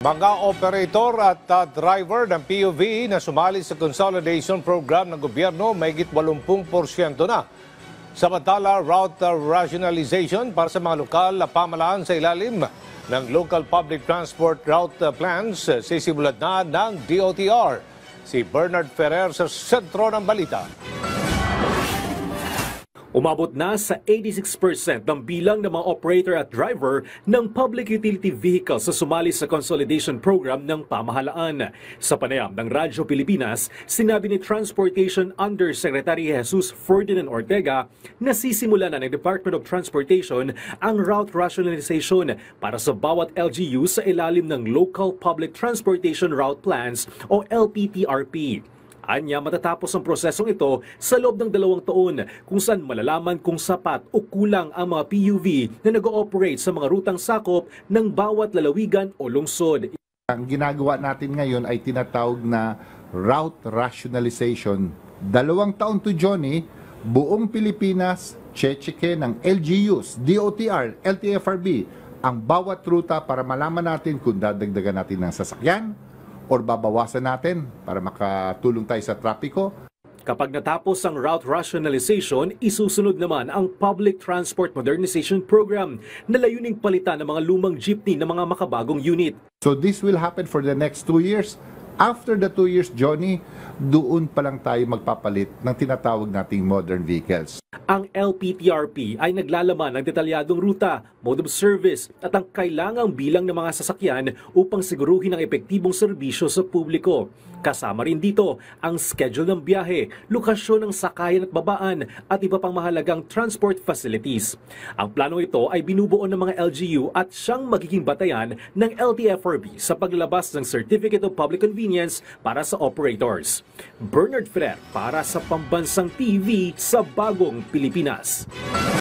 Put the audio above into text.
Mga operator at driver ng PUV na sumali sa consolidation program ng gobyerno mahigit 80% na. Samantala, route rationalization para sa mga lokal na pamahalaan sa ilalim ng Local Public Transport Route Plans sisimulan na ng DOTR. Si Bernard Ferrer sa sentro ng balita. Umabot na sa 86% ng bilang ng mga operator at driver ng public utility vehicles sa sumali sa consolidation program ng pamahalaan. Sa panayam ng Radyo Pilipinas, sinabi ni Transportation Undersecretary Jesus Ferdinand Ortega na sisimula na ng Department of Transportation ang route rationalization para sa bawat LGU sa ilalim ng Local Public Transportation Route Plans o LPTRP. Anya matatapos ang prosesong ito sa loob ng 2 taon kung saan malalaman kung sapat o kulang ang mga PUV na nag-ooperate sa mga rutang sakop ng bawat lalawigan o lungsod. Ang ginagawa natin ngayon ay tinatawag na route rationalization. 2 taon to Johnny, buong Pilipinas, cheche ng LGUs, DOTR, LTFRB, ang bawat ruta para malaman natin kung dadagdagan natin ng sasakyan, or babawasan natin para makatulong tayo sa trapiko. Kapag natapos ang route rationalization, isusunod naman ang Public Transport Modernization Program na layuning palitan ng mga lumang jeepney ng mga makabagong unit. So this will happen for the next 2 years. After the 2 years, Johnny, doon pa lang tayo magpapalit ng tinatawag nating modern vehicles. Ang LPTRP ay naglalaman ng detalyadong ruta, mode of service at ang kailangang bilang ng mga sasakyan upang siguruhin ang epektibong serbisyo sa publiko. Kasama rin dito ang schedule ng biyahe, lokasyon ng sakayan at babaan at iba pang mahalagang transport facilities. Ang plano ito ay binubuo ng mga LGU at siyang magiging batayan ng LTFRB sa paglalabas ng Certificate of Public Convenience para sa operators. Bernard Ferrer para sa Pambansang TV sa Bagong Pilipinas.